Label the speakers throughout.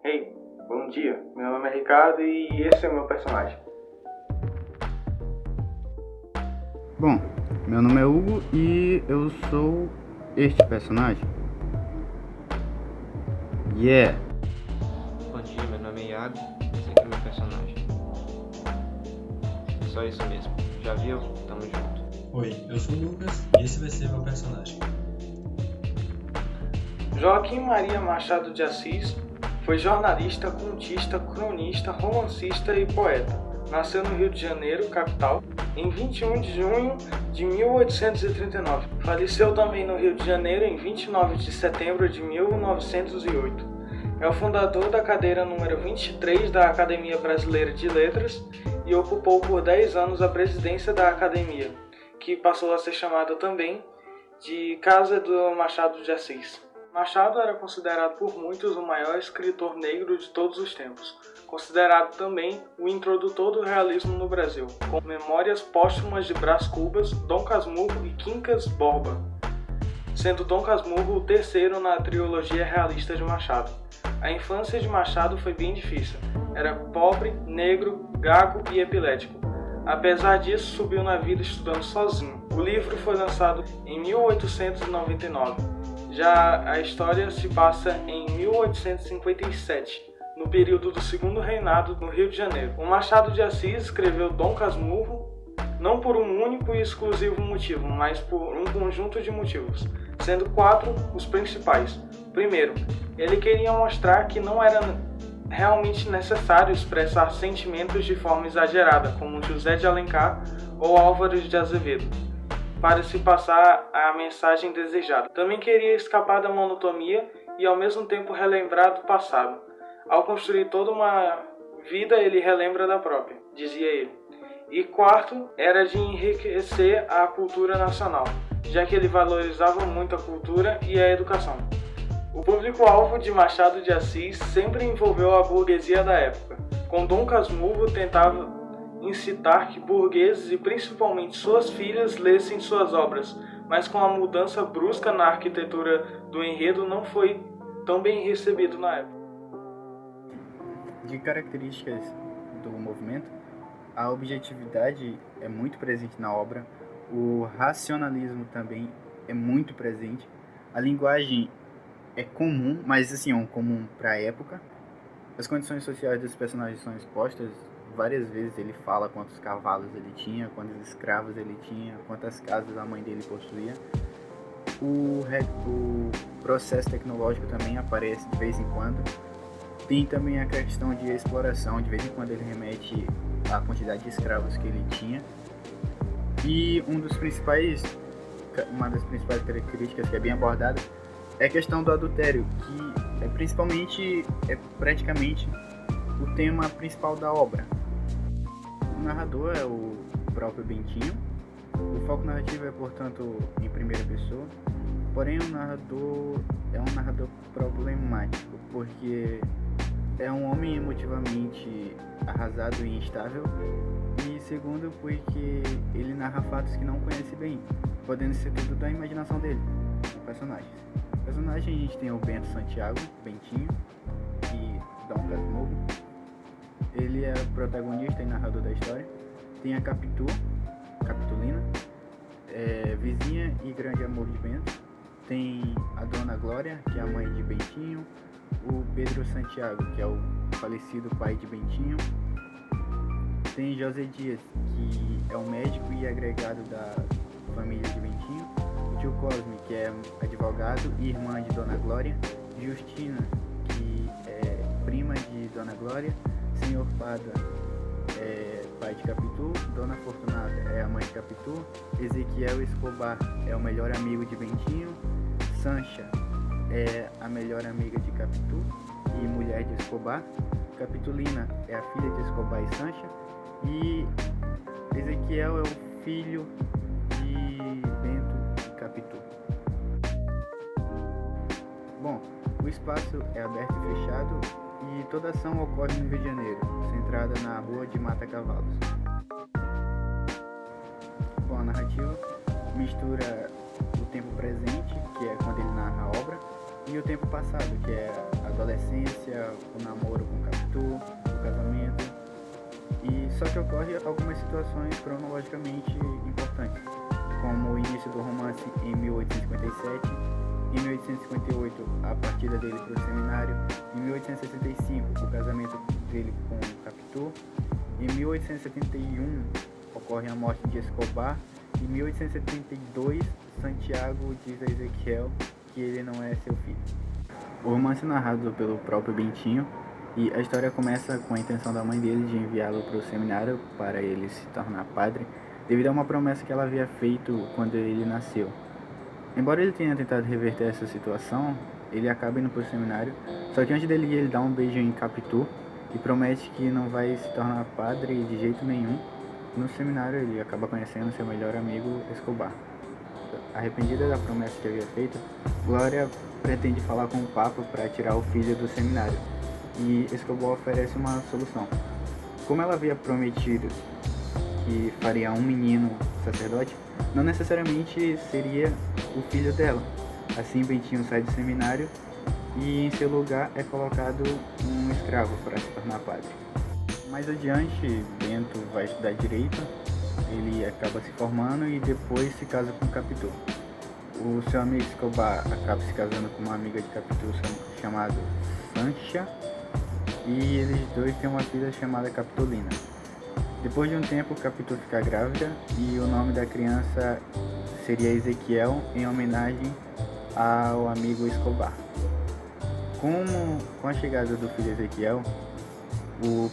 Speaker 1: Hey, bom dia. Meu nome é Ricardo e esse é o meu personagem.
Speaker 2: Bom, meu nome é Hugo e eu sou este personagem. Yeah!
Speaker 3: Bom dia, meu nome é Iago, esse aqui é meu personagem. Só isso mesmo. Já viu? Tamo junto.
Speaker 4: Oi, eu sou o Lucas e esse vai ser meu personagem.
Speaker 1: Joaquim Maria Machado de Assis foi jornalista, contista, cronista, romancista e poeta. Nasceu no Rio de Janeiro, capital, em 21 de junho de 1839. Faleceu também no Rio de Janeiro em 29 de setembro de 1908. É o fundador da cadeira número 23 da Academia Brasileira de Letras e ocupou por 10 anos a presidência da Academia, que passou a ser chamada também de Casa do Machado de Assis. Machado era considerado por muitos o maior escritor negro de todos os tempos, considerado também o introdutor do realismo no Brasil, com Memórias Póstumas de Brás Cubas, Dom Casmurro e Quincas Borba, sendo Dom Casmurro o terceiro na trilogia realista de Machado. A infância de Machado foi bem difícil. Era pobre, negro, gago e epilético. Apesar disso, subiu na vida estudando sozinho. O livro foi lançado em 1899. Já a história se passa em 1857, no período do Segundo Reinado no Rio de Janeiro. O Machado de Assis escreveu Dom Casmurro não por um único e exclusivo motivo, mas por um conjunto de motivos, sendo 4 os principais. Primeiro, ele queria mostrar que não era realmente necessário expressar sentimentos de forma exagerada, como José de Alencar ou Álvares de Azevedo, para se passar a mensagem desejada. Também queria escapar da monotonia e ao mesmo tempo relembrar do passado. Ao construir toda uma vida, ele relembra da própria, dizia ele. E quarto, era de enriquecer a cultura nacional, já que ele valorizava muito a cultura e a educação. O público-alvo de Machado de Assis sempre envolveu a burguesia da época. Com Dom Casmurro tentava incitar que burgueses e principalmente suas filhas lessem suas obras, mas com a mudança brusca na arquitetura do enredo não foi tão bem recebido na época.
Speaker 2: De características do movimento, a objetividade é muito presente na obra, o racionalismo também é muito presente, a linguagem é comum, mas assim, é um comum para a época. As condições sociais dos personagens são expostas várias vezes. Ele fala quantos cavalos ele tinha, quantos escravos ele tinha, quantas casas a mãe dele possuía. O processo tecnológico também aparece de vez em quando. Tem também a questão de exploração, de vez em quando ele remete à quantidade de escravos que ele tinha. E uma das principais características que é bem abordada é a questão do adultério, que é praticamente o tema principal da obra. O narrador é o próprio Bentinho. O foco narrativo é, portanto, em primeira pessoa. Porém, o narrador é um narrador problemático, porque é um homem emotivamente arrasado e instável. E segundo, porque ele narra fatos que não conhece bem, podendo ser tudo da imaginação dele, o personagem. O personagem a gente tem o Bento Santiago, Bentinho, e Dom Casmurro. Ele é o protagonista e narrador da história. Tem a Capitulina, vizinha e grande amor de Bento. Tem a Dona Glória, que é a mãe de Bentinho. O Pedro Santiago, que é o falecido pai de Bentinho. Tem José Dias, que é o médico e agregado da família de Bentinho. O tio Cosme, que é advogado e irmã de Dona Glória. Justina, que é prima de Dona Glória. Senhor Pada é pai de Capitu. Dona Fortunata é a mãe de Capitu. Ezequiel Escobar é o melhor amigo de Bentinho. Sancha é a melhor amiga de Capitu e mulher de Escobar. Capitulina é a filha de Escobar e Sancha. E Ezequiel é o filho de Bento e Capitu. Bom, o espaço é aberto e fechado e toda ação ocorre no Rio de Janeiro, centrada na rua de Mata Cavalos. Bom, a narrativa mistura o tempo presente, que é quando ele narra a obra, e o tempo passado, que é a adolescência, o namoro com Capitu, o casamento. E só que ocorre algumas situações cronologicamente importantes, como o início do romance em 1857, em 1858 a partida dele para o seminário, em 1865 o casamento dele com Capitu, em 1871 ocorre a morte de Escobar, em 1872 Santiago diz a Ezequiel que ele não é seu filho. O romance é narrado pelo próprio Bentinho, e a história começa com a intenção da mãe dele de enviá-lo para o seminário para ele se tornar padre, devido a uma promessa que ela havia feito quando ele nasceu. Embora ele tenha tentado reverter essa situação, ele acaba indo para o seminário, só que antes dele ir, ele dá um beijo em Capitu e promete que não vai se tornar padre de jeito nenhum. No seminário ele acaba conhecendo seu melhor amigo Escobar. Arrependida da promessa que havia feito, Glória pretende falar com o Papa para tirar o filho do seminário, e Escobar oferece uma solução. Como ela havia prometido que faria um menino sacerdote, não necessariamente seria o filho dela. Assim, Bentinho sai do seminário e em seu lugar é colocado um escravo para se tornar padre. Mais adiante, Bento vai estudar direito, ele acaba se formando e depois se casa com Capitu. O seu amigo Escobar acaba se casando com uma amiga de Capitu chamada Sancha, e eles dois têm uma filha chamada Capitolina. Depois de um tempo, Capitu fica grávida e o nome da criança seria Ezequiel, em homenagem ao amigo Escobar. Com a chegada do filho Ezequiel, o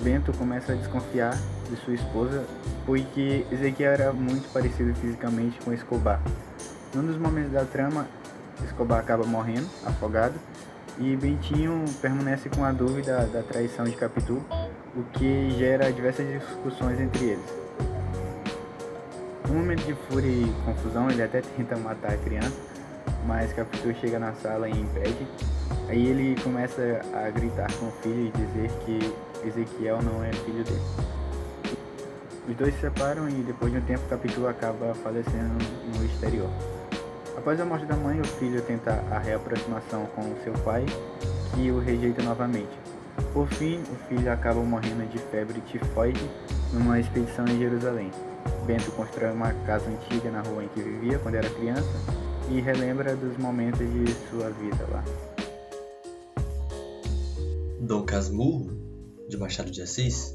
Speaker 2: Bento começa a desconfiar de sua esposa, porque Ezequiel era muito parecido fisicamente com Escobar. Num dos momentos da trama, Escobar acaba morrendo, afogado, e Bentinho permanece com a dúvida da traição de Capitu, o que gera diversas discussões entre eles. Num momento de fúria e confusão, ele até tenta matar a criança, mas Capitu chega na sala e impede. Aí ele começa a gritar com o filho e dizer que Ezequiel não é filho dele. Os dois se separam e depois de um tempo Capitu acaba falecendo no exterior. Após a morte da mãe, o filho tenta a reaproximação com seu pai, que o rejeita novamente. Por fim, o filho acaba morrendo de febre tifoide numa expedição em Jerusalém. Bento constrói uma casa antiga na rua em que vivia quando era criança e relembra dos momentos de sua vida lá.
Speaker 4: Dom Casmurro, de Machado de Assis,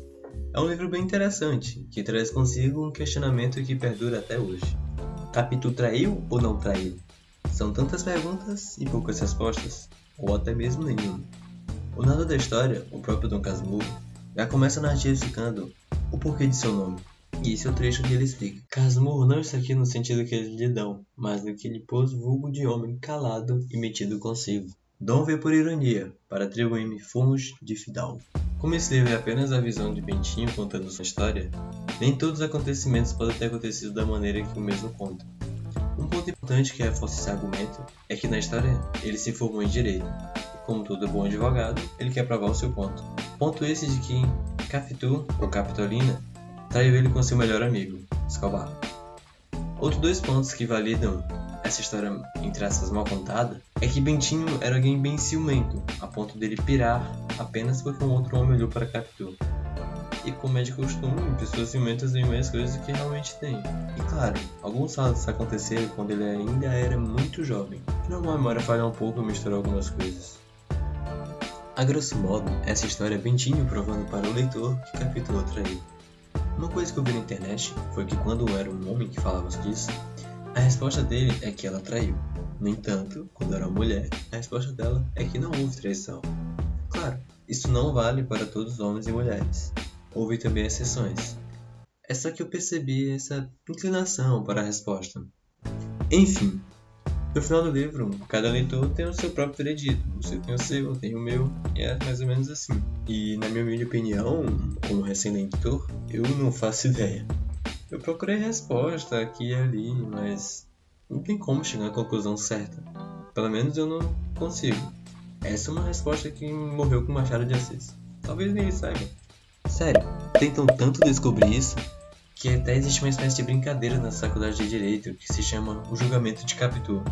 Speaker 4: é um livro bem interessante, que traz consigo um questionamento que perdura até hoje. Capitu traiu ou não traiu? São tantas perguntas e poucas respostas, ou até mesmo nenhuma. O narrador da história, o próprio Dom Casmurro, já começa a narrativa explicando o porquê de seu nome. E esse é o trecho que ele explica. Casmurro não está aqui no sentido que eles lhe dão, mas no que ele pôs vulgo de homem calado e metido consigo. Dom veio por ironia, para atribuir-me fumos de fidalgo. Como esse livro é apenas a visão de Bentinho contando sua história, nem todos os acontecimentos podem ter acontecido da maneira que o mesmo conta. Um ponto importante que reforça esse argumento é que na história ele se formou em direito, e como todo bom advogado, ele quer provar o seu ponto. Ponto esse de que Capitu, ou Capitolina, traiu ele com seu melhor amigo, Escobar. Outros dois pontos que validam essa história, entre aspas, mal contada, é que Bentinho era alguém bem ciumento, a ponto dele pirar apenas porque um outro homem olhou para Capitu. E como é de costume, pessoas ciumentas veem mais coisas do que realmente têm. E claro, alguns fatos aconteceram quando ele ainda era muito jovem. Não, a memória falha um pouco e mistura algumas coisas. A grosso modo, essa história é Bentinho provando para o leitor que Capitu o traiu. Uma coisa que eu vi na internet foi que quando era um homem que falava disso, a resposta dele é que ela traiu. No entanto, quando era uma mulher, a resposta dela é que não houve traição. Claro, isso não vale para todos os homens e mulheres. Houve também exceções. É só que eu percebi essa inclinação para a resposta. Enfim, no final do livro, cada leitor tem o seu próprio veredito. Você tem o seu, eu tenho o meu, e é mais ou menos assim. E na minha humilde opinião, como recém-leitor, eu não faço ideia. Eu procurei resposta aqui e ali, mas não tem como chegar à conclusão certa. Pelo menos eu não consigo. Essa é uma resposta que morreu com Machado de Assis. Talvez nem ele saiba. Sério, tentam tanto descobrir isso que até existe uma espécie de brincadeira na faculdade de Direito que se chama o julgamento de Capitu.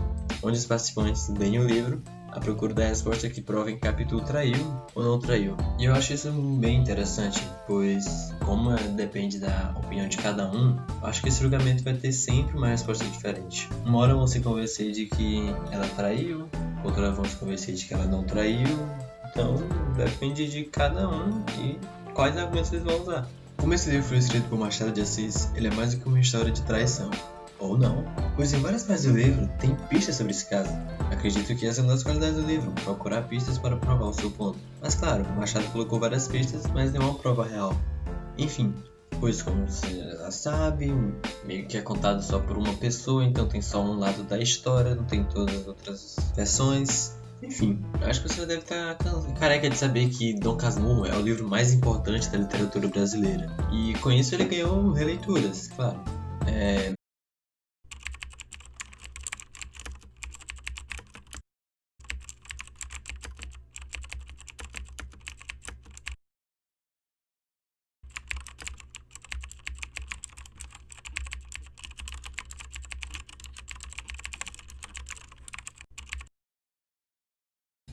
Speaker 4: onde os participantes leem o livro à procura da resposta que prova que Capitu traiu ou não traiu. E eu acho isso bem interessante, pois como depende da opinião de cada um, acho que esse julgamento vai ter sempre uma resposta diferente. Uma hora vão se convencer de que ela traiu, outra hora vão se convencer de que ela não traiu, então depende de cada um e quais argumentos eles vão usar. Como esse livro foi escrito por Machado de Assis, ele é mais do que uma história de traição. Ou não, pois em várias partes do livro tem pistas sobre esse caso. Acredito que essa é uma das qualidades do livro, procurar pistas para provar o seu ponto. Mas claro, Machado colocou várias pistas, mas não é uma prova real. Enfim, pois como você já sabe, meio que é contado só por uma pessoa, então tem só um lado da história, não tem todas as outras versões. Enfim, acho que você deve estar careca de saber que Dom Casmurro é o livro mais importante da literatura brasileira. E com isso ele ganhou releituras, claro.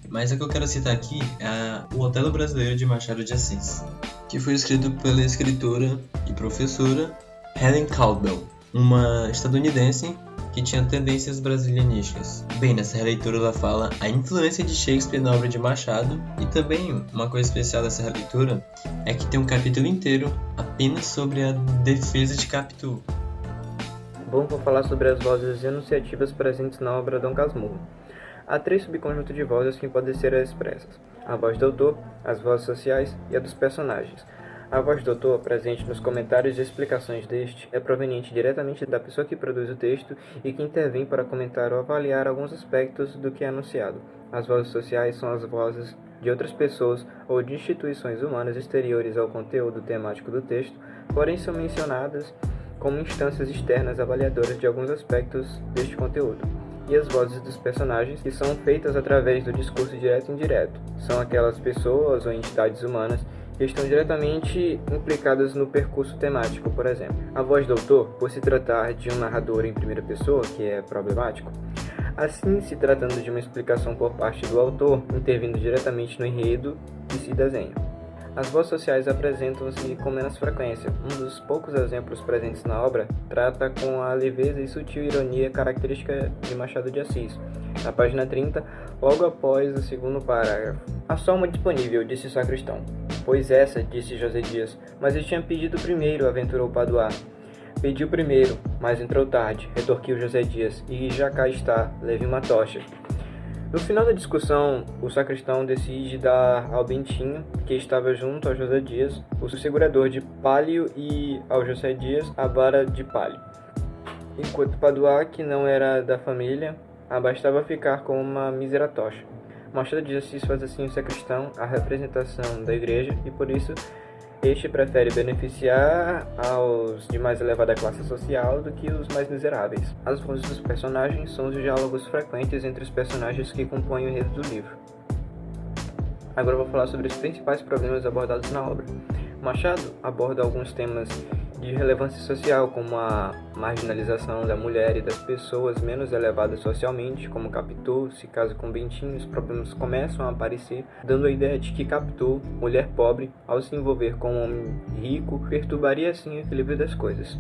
Speaker 4: Mas o que eu quero citar aqui é o Otelo Brasileiro de Machado de Assis, que foi escrito pela escritora e professora Helen Caldwell, uma estadunidense que tinha tendências brasilianísticas. Bem, nessa releitura ela fala a influência de Shakespeare na obra de Machado, e também uma coisa especial dessa releitura é que tem um capítulo inteiro apenas sobre a defesa de Capitu.
Speaker 3: Bom, vou falar sobre as vozes enunciativas presentes na obra Dom Casmurro. Há 3 subconjuntos de vozes que podem ser expressas: a voz do autor, as vozes sociais e a dos personagens. A voz do autor, presente nos comentários e explicações deste, é proveniente diretamente da pessoa que produz o texto e que intervém para comentar ou avaliar alguns aspectos do que é anunciado. As vozes sociais são as vozes de outras pessoas ou de instituições humanas exteriores ao conteúdo temático do texto, porém são mencionadas como instâncias externas avaliadoras de alguns aspectos deste conteúdo. E as vozes dos personagens, que são feitas através do discurso direto e indireto. São aquelas pessoas ou entidades humanas que estão diretamente implicadas no percurso temático, por exemplo. A voz do autor, por se tratar de um narrador em primeira pessoa, que é problemático, assim se tratando de uma explicação por parte do autor, intervindo diretamente no enredo que se desenha. As vozes sociais apresentam-se com menos frequência. Um dos poucos exemplos presentes na obra trata com a leveza e sutil ironia característica de Machado de Assis. Na página 30, logo após o segundo parágrafo: "A soma disponível", disse o sacristão. "Pois essa", disse José Dias, "mas eu tinha pedido primeiro", aventurou Padoá. "Pediu primeiro, mas entrou tarde", retorquiu José Dias, "e já cá está, leve uma tocha." No final da discussão, o sacristão decide dar ao Bentinho, que estava junto ao José Dias, o segurador de palio, e ao José Dias a vara de palio. Enquanto Padoá, que não era da família, bastava ficar com uma mísera tocha. Machado de Assis faz assim o sacristão a representação da igreja, e por isso este prefere beneficiar aos de mais elevada classe social do que os mais miseráveis. As vozes dos personagens são os diálogos frequentes entre os personagens que compõem o enredo do livro. Agora eu vou falar sobre os principais problemas abordados na obra. Machado aborda alguns temas de relevância social, como a marginalização da mulher e das pessoas menos elevadas socialmente, como Capitu. Se casa com Bentinho, os problemas começam a aparecer, dando a ideia de que Capitu, mulher pobre, ao se envolver com um homem rico, perturbaria assim o equilíbrio das coisas.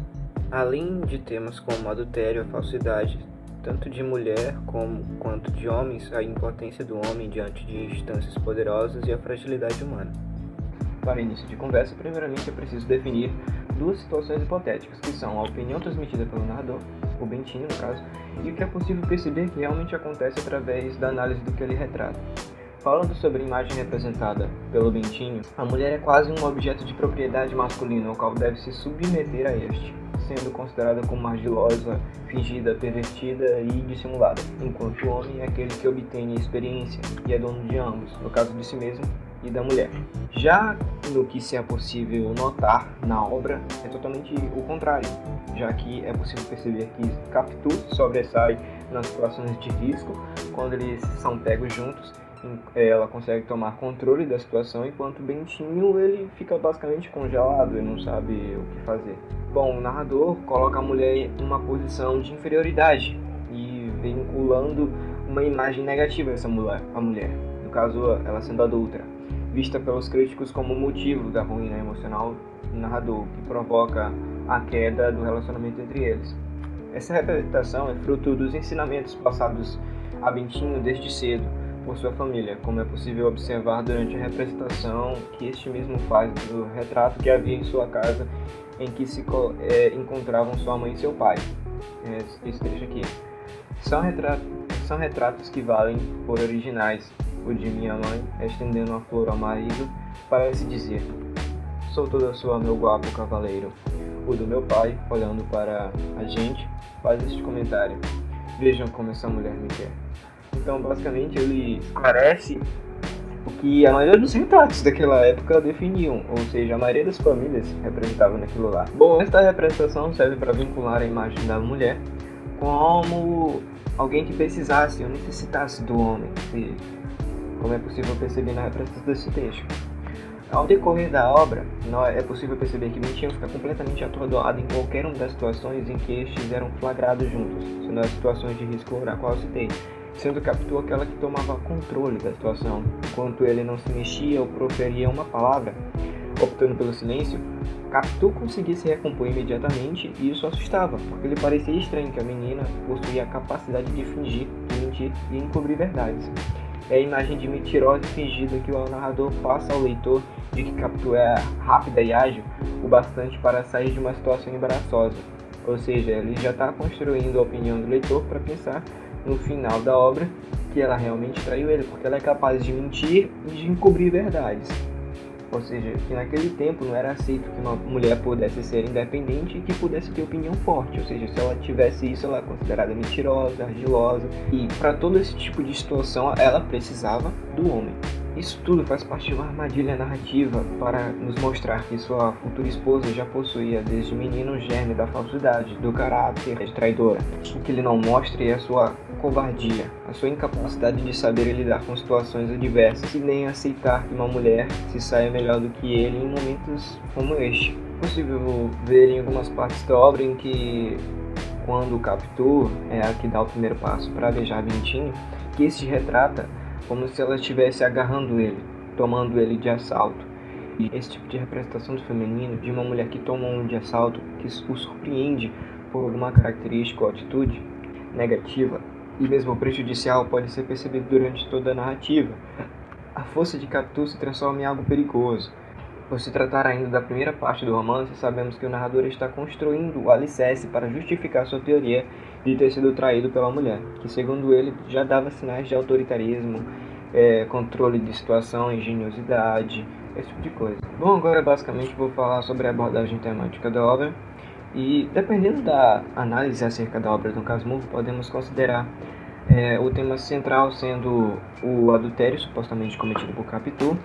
Speaker 3: Além de temas como adultério, a falsidade, tanto de mulher quanto de homens, a impotência do homem diante de instâncias poderosas e a fragilidade humana. Para início de conversa, primeiramente é preciso definir 2 situações hipotéticas, que são a opinião transmitida pelo narrador, o Bentinho no caso, e o que é possível perceber que realmente acontece através da análise do que ele retrata. Falando sobre a imagem representada pelo Bentinho, a mulher é quase um objeto de propriedade masculina, ao qual deve se submeter a este, sendo considerada como argilosa, fingida, pervertida e dissimulada, enquanto o homem é aquele que obtém a experiência e é dono de ambos, no caso de si mesmo e da mulher. Já no que se é possível notar na obra, é totalmente o contrário, já que é possível perceber que Capitu sobressai nas situações de risco, quando eles são pegos juntos, ela consegue tomar controle da situação, enquanto Bentinho ele fica basicamente congelado e não sabe o que fazer. Bom, o narrador coloca a mulher em uma posição de inferioridade e vinculando uma imagem negativa a essa mulher, no caso ela sendo adúltera, vista pelos críticos como motivo da ruína emocional do narrador, que provoca a queda do relacionamento entre eles. Essa representação é fruto dos ensinamentos passados a Bentinho desde cedo por sua família, como é possível observar durante a representação que este mesmo faz do retrato que havia em sua casa, em que se encontravam sua mãe e seu pai. Esse trecho aqui. São retratos que valem por originais. O de minha mãe, estendendo a flor ao marido, parece dizer: sou toda sua, meu guapo cavaleiro. O do meu pai, olhando para a gente, faz este comentário: vejam como essa mulher me quer. Então, basicamente, ele esclarece o que a maioria dos retratos daquela época definiam, ou seja, a maioria das famílias representavam naquilo lá. Bom, esta representação serve para vincular a imagem da mulher como alguém que precisasse ou necessitasse do homem, como é possível perceber na representação desse texto. Ao decorrer da obra, é possível perceber que Bentinho fica completamente atordoado em qualquer uma das situações em que estes eram flagrados juntos, sendo as situações de risco a qual citei, sendo Capitu aquela que tomava controle da situação. Enquanto ele não se mexia ou proferia uma palavra, optando pelo silêncio, Capitu conseguia se recompor imediatamente, e isso assustava, porque lhe parecia estranho que a menina possuía a capacidade de fingir, de mentir e encobrir verdades. É a imagem de mentirosa e fingida que o narrador passa ao leitor de que Capitu é rápida e ágil o bastante para sair de uma situação embaraçosa. Ou seja, ele já está construindo a opinião do leitor para pensar no final da obra que ela realmente traiu ele, porque ela é capaz de mentir e de encobrir verdades. Ou seja, que naquele tempo não era aceito que uma mulher pudesse ser independente e que pudesse ter opinião forte. Ou seja, se ela tivesse isso, ela é considerada mentirosa, ardilosa. E para todo esse tipo de situação, ela precisava do homem. Isso tudo faz parte de uma armadilha narrativa para nos mostrar que sua futura esposa já possuía desde menino o germe da falsidade, do caráter de traidora. O que ele não mostra é a sua covardia, a sua incapacidade de saber lidar com situações adversas e nem aceitar que uma mulher se saia melhor do que ele em momentos como este. É possível ver em algumas partes da obra em que, quando Capitu é a que dá o primeiro passo para beijar Bentinho, que este retrata como se ela estivesse agarrando ele, tomando ele de assalto. E esse tipo de representação do feminino, de uma mulher que toma um de assalto, que o surpreende por alguma característica ou atitude negativa e mesmo prejudicial, pode ser percebido durante toda a narrativa. A força de Capitu se transforma em algo perigoso. Por se tratar ainda da primeira parte do romance, sabemos que o narrador está construindo o alicerce para justificar sua teoria de ter sido traído pela mulher, que segundo ele já dava sinais de autoritarismo, controle de situação, engenhosidade, esse tipo de coisa. Bom, agora basicamente vou falar sobre a abordagem temática da obra, e dependendo da análise acerca da obra Dom Casmurro, podemos considerar o tema central sendo o adultério supostamente cometido por Capitu,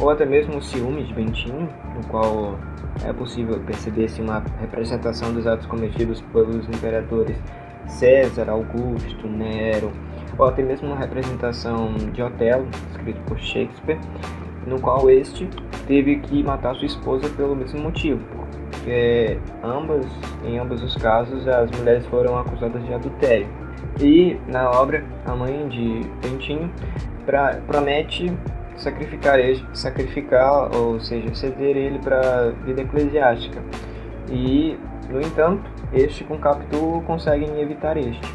Speaker 3: ou até mesmo o ciúme de Bentinho, no qual é possível perceber-se uma representação dos atos cometidos pelos imperadores César, Augusto, Nero, ou até mesmo uma representação de Otelo, escrito por Shakespeare, no qual este teve que matar sua esposa pelo mesmo motivo, porque em ambos os casos as mulheres foram acusadas de adultério. E na obra, a mãe de Bentinho promete sacrificar, ou seja, ceder ele para a vida eclesiástica. E, no entanto, este com Capitu conseguem evitar este.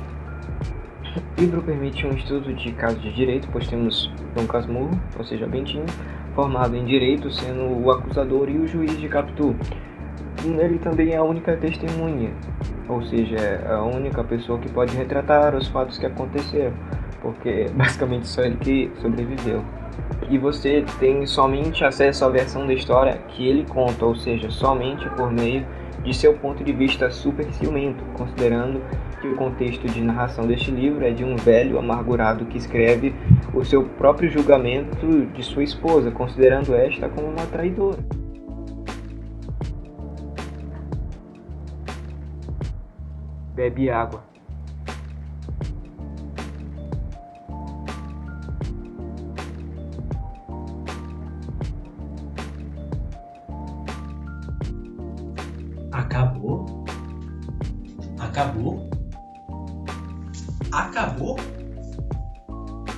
Speaker 3: O livro permite um estudo de casos de direito, pois temos Dom Casmurro, ou seja, Bentinho, formado em direito, sendo o acusador e o juiz de Capitu. Ele também é a única testemunha, ou seja, é a única pessoa que pode retratar os fatos que aconteceram, porque basicamente só ele que sobreviveu. E você tem somente acesso à versão da história que ele conta, ou seja, somente por meio de seu ponto de vista super ciumento, considerando que o contexto de narração deste livro é de um velho amargurado que escreve o seu próprio julgamento de sua esposa, considerando esta como uma traidora. Bebe água.
Speaker 4: Acabou?
Speaker 5: Acabou?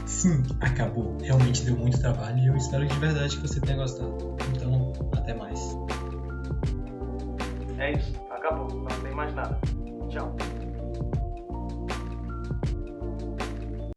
Speaker 6: Sim, acabou. Realmente deu muito trabalho e eu espero de verdade que você tenha gostado. Então, até mais.
Speaker 1: É isso, acabou, não tem mais nada. Tchau.